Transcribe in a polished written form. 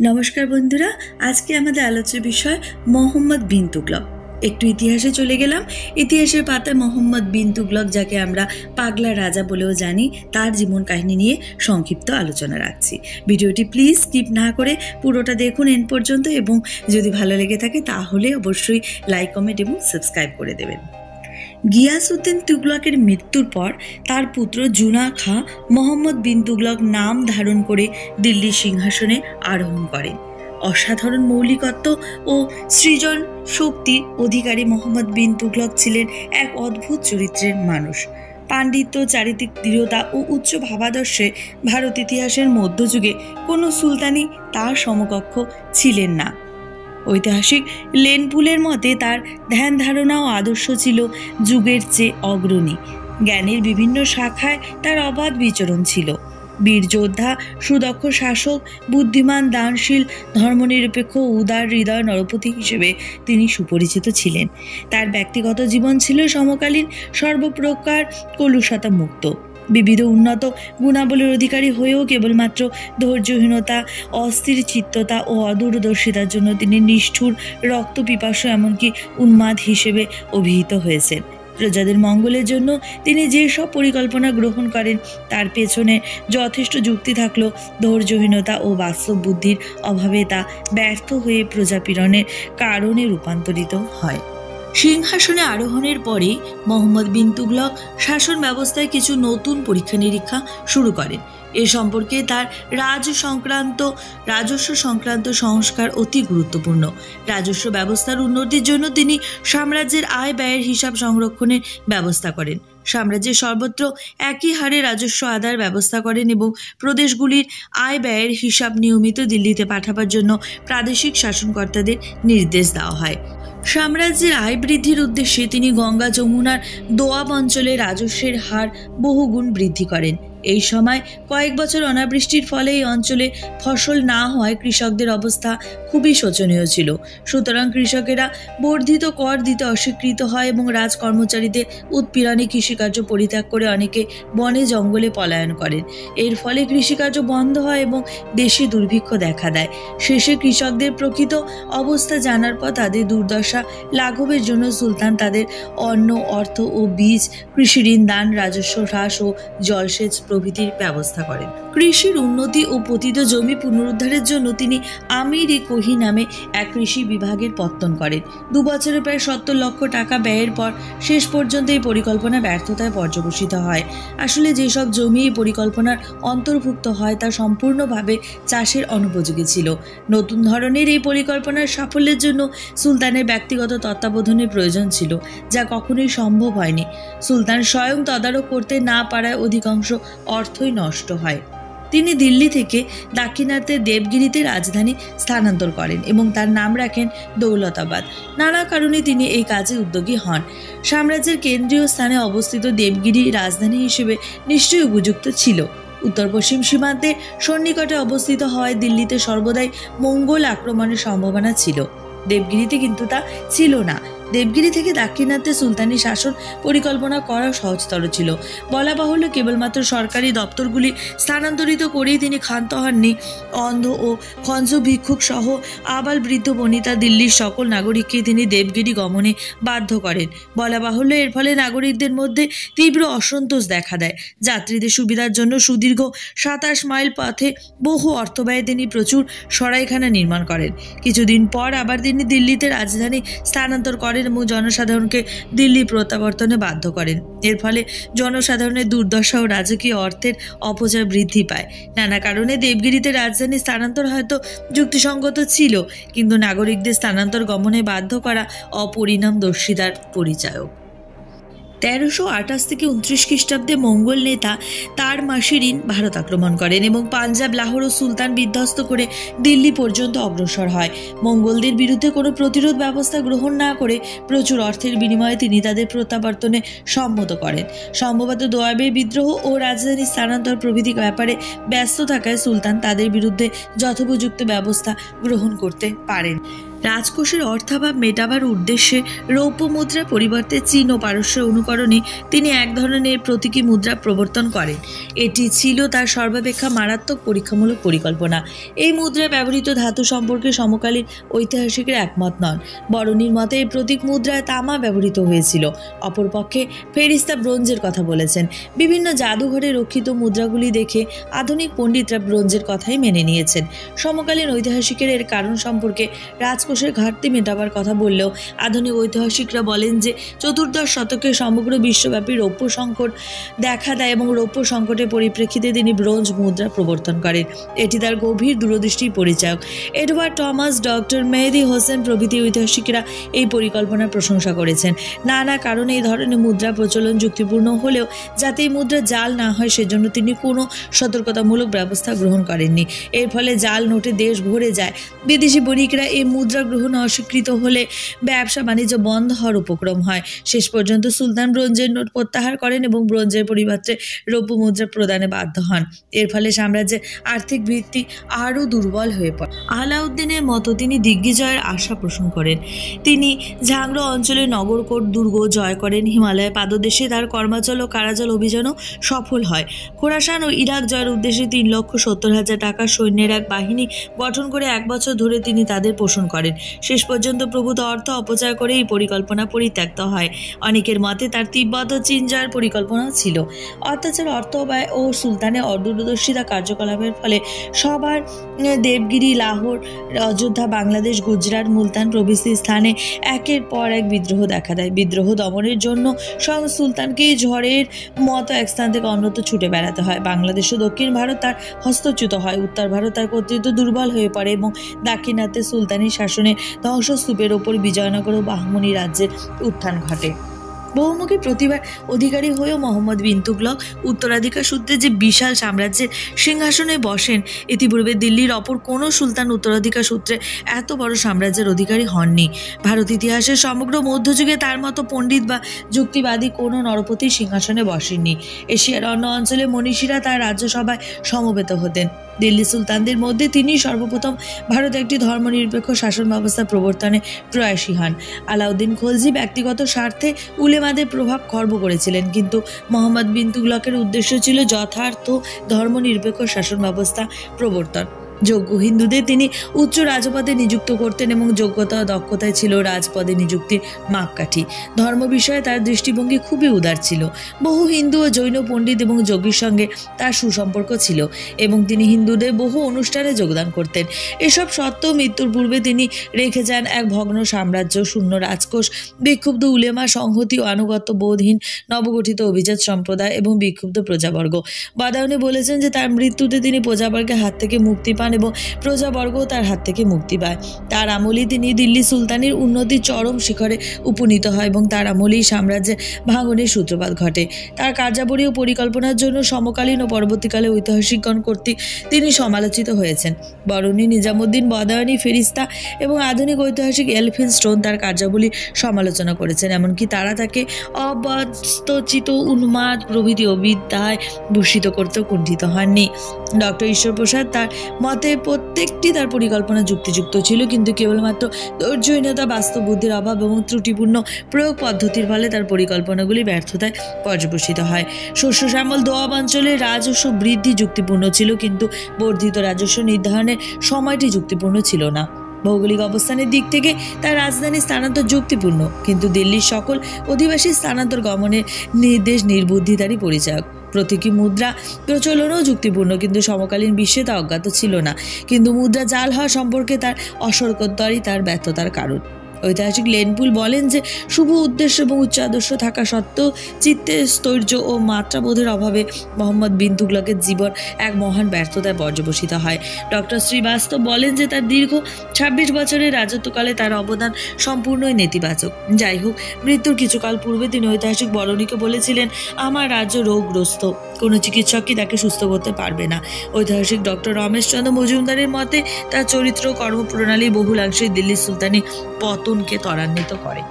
নমস্কার বন্ধুরা, আজকে আমাদের আলোচ্য বিষয় মোহাম্মদ বিন তুগলক। একটু ইতিহাসে চলে গেলাম। ইতিহাসের পাতায় মোহাম্মদ বিন তুগলক, যাকে আমরা পাগলা রাজা বলেও জানি, তার জীবন কাহিনী নিয়ে সংক্ষিপ্ত আলোচনা রাখছি। ভিডিওটি প্লিজ স্কিপ না করে পুরোটা দেখুন এন্ড পর্যন্ত, এবং যদি ভালো লেগে থাকে তাহলে অবশ্যই লাইক, কমেন্ট এবং সাবস্ক্রাইব করে দেবেন। গিয়াসউদ্দিন তুগলকের মৃত্যুর পর তার পুত্র জুনা খাঁ মোহাম্মদ বিন তুগলক নাম ধারণ করে দিল্লির সিংহাসনে আরোহণ করেন। অসাধারণ মৌলিকত্ব ও সৃজন শক্তির অধিকারী মোহাম্মদ বিন তুগলক ছিলেন এক অদ্ভুত চরিত্রের মানুষ। পাণ্ডিত্য, চারিত্রিক দৃঢ়তা ও উচ্চ ভাবাদর্শে ভারত ইতিহাসের মধ্যযুগে কোনো সুলতানই তার সমকক্ষ ছিলেন না। ঐতিহাসিক লেনপুলের মতে তার ধ্যান ধারণা ও আদর্শ ছিল যুগের চেয়ে অগ্রণী। জ্ঞানের বিভিন্ন শাখায় তার অবাধ বিচরণ ছিল। বীর যোদ্ধা, সুদক্ষ শাসক, বুদ্ধিমান, দানশীল, ধর্মনিরপেক্ষ, উদার হৃদয় নরপতি হিসেবে তিনি সুপরিচিত ছিলেন। তার ব্যক্তিগত জীবন ছিল সমকালীন সর্বপ্রকার কলুষতা মুক্ত। বিবিধ উন্নত গুণাবলীর অধিকারী হয়েও কেবলমাত্র ধৈর্যহীনতা, অস্থির চিত্ততা ও অদূরদর্শিতার জন্য তিনি নিষ্ঠুর, রক্তপিপাসু, এমনকি উন্মাদ হিসেবে অভিহিত হয়েছেন। প্রজাদের মঙ্গলের জন্য তিনি যেসব পরিকল্পনা গ্রহণ করেন তার পেছনে যথেষ্ট যুক্তি থাকলেও ধৈর্যহীনতা ও বাস্তব বুদ্ধির অভাবে তা ব্যর্থ হয়ে প্রজাপীড়নের কারণে রূপান্তরিত হয়। সিংহাসনে আরোহণের পরে মোহাম্মদ বিন তুগলক শাসন ব্যবস্থায় কিছু নতুন পরীক্ষা নিরীক্ষা শুরু করেন। এ সম্পর্কে তার রাজস্ব সংক্রান্ত সংস্কার অতি গুরুত্বপূর্ণ। রাজস্ব ব্যবস্থার উন্নতির জন্য তিনি সাম্রাজ্যের আয় ব্যয়ের হিসাব সংরক্ষণের ব্যবস্থা করেন। সাম্রাজ্যের সর্বত্র একই হারে রাজস্ব আদায়ের ব্যবস্থা করেন এবং প্রদেশগুলির আয় ব্যয়ের হিসাব নিয়মিত দিল্লিতে পাঠাবার জন্য প্রাদেশিক শাসনকর্তাদের নির্দেশ দেওয়া হয়। সাম্রাজ্যের আয় বৃদ্ধির উদ্দেশ্যে তিনি গঙ্গা যমুনার দোয়াব অঞ্চলে রাজস্বের হার বহুগুণ বৃদ্ধি করেন। এই সময় কয়েক বছর অনাবৃষ্টির ফলে এই অঞ্চলে ফসল না হওয়ায় কৃষকদের অবস্থা খুবই শোচনীয় ছিল। সুতরাং কৃষকেরা বর্ধিত কর দিতে অস্বীকৃত হয় এবং রাজকর্মচারীদের উৎপীড়নে কৃষিকার্য পরিত্যাগ করে অনেকে বনে জঙ্গলে পলায়ন করেন। এর ফলে কৃষিকার্য বন্ধ হয় এবং দেশে দুর্ভিক্ষ দেখা দেয়। শেষে কৃষকদের প্রকৃত অবস্থা জানার পর তাদের দুর্দশা লাঘবের জন্য সুলতান তাদের অন্ন, অর্থ ও বীজ, কৃষি ঋণ দান, রাজস্ব হ্রাস ও জলসেচ প্রভৃতির ব্যবস্থা করেন। কৃষির উন্নতি ও পতিত জমি পুনরুদ্ধারের জন্য তিনি আমির-ই-কোহি নামে এক কৃষি বিভাগের পত্তন করেন। 2 বছরে প্রায় 70 লক্ষ টাকা ব্যয়ের পর শেষ পর্যন্ত এই পরিকল্পনা ব্যর্থতায় পর্যবসিত হয়। আসলে যেসব জমি এই পরিকল্পনার অন্তর্ভুক্ত হয় তা সম্পূর্ণভাবে চাষের অনুপযোগী ছিল। নতুন ধরনের এই পরিকল্পনার সাফল্যের জন্য সুলতানের ব্যক্তিগত তত্ত্বাবধানের প্রয়োজন ছিল, যা কখনোই সম্ভব হয়নি। সুলতান স্বয়ং তদারক করতে না পারায় অধিকাংশ অর্থই নষ্ট হয়। তিনি দিল্লি থেকে দাক্ষিণাত্যে দেবগিরিতে রাজধানী স্থানান্তর করেন এবং তার নাম রাখেন দৌলতাবাদ। নানা কারণে তিনি এই কাজে উদ্যোগী হন। সাম্রাজ্যের কেন্দ্রীয় স্থানে অবস্থিত দেবগিরি রাজধানী হিসেবে নিশ্চয়ই উপযুক্ত ছিল। উত্তর পশ্চিম সীমান্তে সন্নিকটে অবস্থিত হওয়ায় দিল্লিতে সর্বদাই মঙ্গল আক্রমণের সম্ভাবনা ছিল। দেবগিরিতে কিন্তু তা ছিল না। দেবগিরি থেকে দাক্ষিণাত্যে সুলতানি শাসন পরিকল্পনা করা সহজতর ছিল। বলা বাহুল্য, কেবলমাত্র সরকারি দপ্তরগুলি স্থানান্তরিত করেই তিনি ক্ষান্ত হননি। অন্ধ ও খঞ্জ ভিক্ষুক সহ আবাল বৃদ্ধ বনিতা দিল্লির সকল নাগরিককে তিনি দেবগিরি গমনে বাধ্য করেন। বলা বাহুল্য, এর ফলে নাগরিকদের মধ্যে তীব্র অসন্তোষ দেখা দেয়। যাত্রীদের সুবিধার জন্য সুদীর্ঘ 27 মাইল পথে বহু অর্থব্যয়ে তিনি প্রচুর সরাইখানা নির্মাণ করেন। কিছুদিন পর আবার তিনি দিল্লিতে রাজধানী স্থানান্তর করেন এবং জনসাধারণকে দিল্লি প্রত্যাবর্তনে বাধ্য করেন। এর ফলে জনসাধারণের দুর্দশা ও রাজকীয় অর্থের অপচয় বৃদ্ধি পায়। নানা কারণে দেবগিরিতে রাজধানী স্থানান্তর হয়তো যুক্তিসঙ্গত ছিল, কিন্তু নাগরিকদের স্থানান্তর গমনে বাধ্য করা অপরিণামদর্শিতার পরিচায়ক। 1328 থেকে 29 খ্রিস্টাব্দে মঙ্গল নেতা তার মাসিরিন ভারত আক্রমণ করেন এবং পাঞ্জাব, লাহোর ও সুলতান বিধ্বস্ত করে দিল্লি পর্যন্ত অগ্রসর হয়। মঙ্গলদের বিরুদ্ধে কোনো প্রতিরোধ ব্যবস্থা গ্রহণ না করে প্রচুর অর্থের বিনিময়ে তিনি তাদের প্রত্যাবর্তনে সম্মত করেন। সম্ভবত দোয়াবের বিদ্রোহ ও রাজধানী স্থানান্তর প্রভৃতি ব্যাপারে ব্যস্ত থাকায় সুলতান তাদের বিরুদ্ধে যথোপযুক্ত ব্যবস্থা গ্রহণ করতে পারেন। রাজকোষের অর্থাভাব মেটাবার উদ্দেশ্যে রৌপ্য মুদ্রার পরিবর্তে চীন ও পারস্যের অনুকরণে তিনি এক ধরনের প্রতীকী মুদ্রা প্রবর্তন করেন। এটি ছিল তার সর্বাপেক্ষা মারাত্মক পরীক্ষামূলক পরিকল্পনা। এই মুদ্রায় ব্যবহৃত ধাতু সম্পর্কে সমকালীন ঐতিহাসিকরা একমত নন। বরণীর মতে এই প্রতীক মুদ্রায় তামা ব্যবহৃত হয়েছিল। অপরপক্ষে ফেরিস্তা ব্রোঞ্জের কথা বলেছেন। বিভিন্ন জাদুঘরে রক্ষিত মুদ্রাগুলি দেখে আধুনিক পণ্ডিতরা ব্রোঞ্জের কথাই মেনে নিয়েছেন। সমকালীন ঐতিহাসিকের এর কারণ সম্পর্কে রাজকোষের ঘাটতি মেটাবার কথা বললেও আধুনিক ঐতিহাসিকরা বলেন যে চতুর্দশ শতকে সমগ্র বিশ্বব্যাপী রৌপ্য সংকট দেখা দেয় এবং রৌপ্য সংকটের পরিপ্রেক্ষিতে তিনি ব্রোঞ্জ মুদ্রা প্রবর্তন করেন। এটি তার গভীর দূরদৃষ্টির পরিচায়ক। এডওয়ার্ড টমাস, ডক্টর মেহেদি হোসেন প্রভৃতি ঐতিহাসিকরা এই পরিকল্পনার প্রশংসা করেছেন। নানা কারণে এই ধরনের মুদ্রা প্রচলন যুক্তিপূর্ণ হলেও যাতে এই মুদ্রা জাল না হয় সেজন্য তিনি কোনো সতর্কতামূলক ব্যবস্থা গ্রহণ করেননি। এর ফলে জাল নোটে দেশ ভরে যায়। বিদেশি বণিকরা এই মুদ্রা গ্রহণ অস্বীকৃত হলে ব্যবসা বাণিজ্য বন্ধ হওয়ার উপক্রম হয়। শেষ পর্যন্ত সুলতান ব্রোঞ্জের নোট প্রত্যাহার করেন এবং ব্রোঞ্জের পরিবর্তে রৌপ্য মুদ্রা প্রদানে বাধ্য হন। এর ফলে সাম্রাজ্যের আর্থিক ভিত্তি আরও দুর্বল হয়ে পড়ে। আলাউদ্দিনের মতো তিনি দিগ্বিজয়ের আশা পোষণ করেন। তিনি ঝাংরো অঞ্চলের নগরকোট দুর্গ জয় করেন। হিমালয়ের পাদদেশে তার কর্মাচল ও কারাজল অভিযানও সফল হয়। খোরাসান ও ইরাক জয়ের উদ্দেশ্যে 3,70,000 টাকার সৈন্যের এক বাহিনী গঠন করে 1 বছর ধরে তিনি তাদের পোষণ করেন। শেষ পর্যন্ত প্রভূত অর্থ অপচয় করে এই পরিকল্পনা পরিত্যক্ত হয়। অনেকের মতে তার তিব্বত ও চীন জয়ের পরিকল্পনাও ছিল। অত্যাচার, অর্থ ব্যয় ও সুলতানের অদূরদর্শিতা কার্যকলাপের ফলে সবার দেবগিরি, লাহোর, অযোধ্যা, বাংলাদেশ, গুজরাট, মুলতান প্রভৃতি স্থানে একের পর এক বিদ্রোহ দেখা দেয়। বিদ্রোহ দমনের জন্য স্বয়ং সুলতানকেই ঝড়ের মতো এক স্থান থেকে অন্যত্র ছুটে বেড়াতে হয়। বাংলাদেশ ও দক্ষিণ ভারত তার হস্তচ্যুত হয়। উত্তর ভারত তার কর্তৃত্ব দুর্বল হয়ে পড়ে এবং দাক্ষিণাত্যে সুলতানি শাসনের ধ্বংসস্তূপের ওপর বিজয়নগর ও বাহমনি রাজ্যের উত্থান ঘটে। বহুমুখী প্রতিভার অধিকারী হয়েও মোহাম্মদ বিন তুগলক উত্তরাধিকার সূত্রে যে বিশাল সাম্রাজ্যের সিংহাসনে বসেন, ইতিপূর্বে দিল্লির অপর কোনো সুলতান উত্তরাধিকার সূত্রে এত বড় সাম্রাজ্যের অধিকারী হননি। ভারত ইতিহাসের সমগ্র মধ্যযুগে তার মতো পণ্ডিত বা যুক্তিবাদী কোনো নরপতি সিংহাসনে বসেননি। এশিয়ার অন্য অঞ্চলে মনীষীরা তার রাজ্যসভায় সমবেত হতেন। দিল্লি সুলতানদের মধ্যে তিনি সর্বপ্রথম ভারতে একটি ধর্মনিরপেক্ষ শাসন ব্যবস্থা প্রবর্তনে প্রয়াসী হন। আলাউদ্দিন খলজি ব্যক্তিগত স্বার্থে উলেমাদের প্রভাব খর্ব করেছিলেন, কিন্তু মোহাম্মদ বিন তুগলকের উদ্দেশ্য ছিল যথার্থ ধর্মনিরপেক্ষ শাসন ব্যবস্থা প্রবর্তন। যোগ্য হিন্দুদের তিনি উচ্চ রাজপদে নিযুক্ত করতেন এবং যোগ্যতা ও দক্ষতায় ছিল রাজপদে নিযুক্তির মাপকাঠি। ধর্ম বিষয়ে তার দৃষ্টিভঙ্গি খুবই উদার ছিল। বহু হিন্দু ও জৈন পণ্ডিত এবং যোগীর সঙ্গে তার সুসম্পর্ক ছিল এবং তিনি হিন্দুদের বহু অনুষ্ঠানে যোগদান করতেন। এসব সত্ত্বেও মৃত্যুর পূর্বে তিনি রেখে যান এক ভগ্ন সাম্রাজ্য, শূন্য রাজকোষ, বিক্ষুব্ধ উলেমা সংহতি ও আনুগত্য বোধহীন নবগঠিত অভিজাত সম্প্রদায় এবং বিক্ষুব্ধ প্রজাবর্গ। বাদায়নে বলেছেন যে তার মৃত্যুতে তিনি প্রজাবর্গের হাত থেকে মুক্তি পান এবং প্রজাবর্গও তার হাত থেকে মুক্তি পায়। তার আমলেই তিনি দিল্লি সুলতানির উন্নতির চরম শিখরে উপনীত হয় এবং তার আমলেই সাম্রাজ্যের ভাঙনের সূত্রপাত ঘটে। তার কার্যাবলী ও পরিকল্পনার জন্য সমকালীন ও পরবর্তীকালে ঐতিহাসিকগণ কর্তৃক তিনি সমালোচিত হয়েছেন। বরণী, নিজামুদ্দিন, বদায়নী, ফেরিস্তা এবং আধুনিক ঐতিহাসিক এলফিন স্টোন তার কার্যাবলী সমালোচনা করেছেন। এমনকি তারা তাকে অবাস্তচিত, উন্মাদ প্রভৃতি অবিদ্যায় ভূষিত করতেও কুণ্ঠিত হননি। ডক্টর ঈশ্বরপ্রসাদ তার মতে প্রত্যেকটি তার পরিকল্পনা যুক্তিযুক্ত ছিল, কিন্তু কেবলমাত্র ধৈর্যহীনতা, বাস্তব বুদ্ধির অভাব এবং ত্রুটিপূর্ণ প্রয়োগ পদ্ধতির ফলে তার পরিকল্পনাগুলি ব্যর্থতায় পর্যবসিত হয়। শস্য শ্যামল দোয়াব অঞ্চলে রাজস্ব বৃদ্ধি যুক্তিপূর্ণ ছিল, কিন্তু বর্ধিত রাজস্ব নির্ধারণের সময়টি যুক্তিপূর্ণ ছিল না। ভৌগোলিক অবস্থানের দিক থেকে তার রাজধানী স্থানান্তর যুক্তিপূর্ণ, কিন্তু দিল্লির সকল অধিবাসী স্থানান্তর গমনের নির্দেশ নির্বুদ্ধিতারই পরিচায়ক। প্রতীকী মুদ্রা প্রচলনও যুক্তিপূর্ণ, কিন্তু সমকালীন বিশ্বে তা অজ্ঞাত ছিল না। কিন্তু মুদ্রা জাল হওয়া সম্পর্কে তার অসতর্কতারই তার ব্যর্থতার কারণ। ঐতিহাসিক লেনপুল বলেন যে শুভ উদ্দেশ্য এবং উচ্চ আদর্শ থাকা সত্ত্বেও চিত্তে স্থৈর্য ও মাত্রাবোধের অভাবে মোহাম্মদ বিন তুগলকের জীবন এক মহান ব্যর্থতায় পর্যবসিত হয়। ডক্টর শ্রীবাস্তব বলেন যে তার দীর্ঘ 26 বছরের রাজত্বকালে তার অবদান সম্পূর্ণই নেতিবাচক। যাই হোক, মৃত্যুর কিছুকাল পূর্বে তিনি ঐতিহাসিক বরণীকে বলেছিলেন, আমার রাজ্য রোগগ্রস্ত, কোনো চিকিৎসকই তাকে সুস্থ করতে পারবে না। ঐতিহাসিক ডক্টর রমেশচন্দ্র মজুমদারের মতে তার চরিত্র কর্মপ্রণালী বহুলাংশে দিল্লি সুলতানি পতনকে ত্বরান্বিত করে।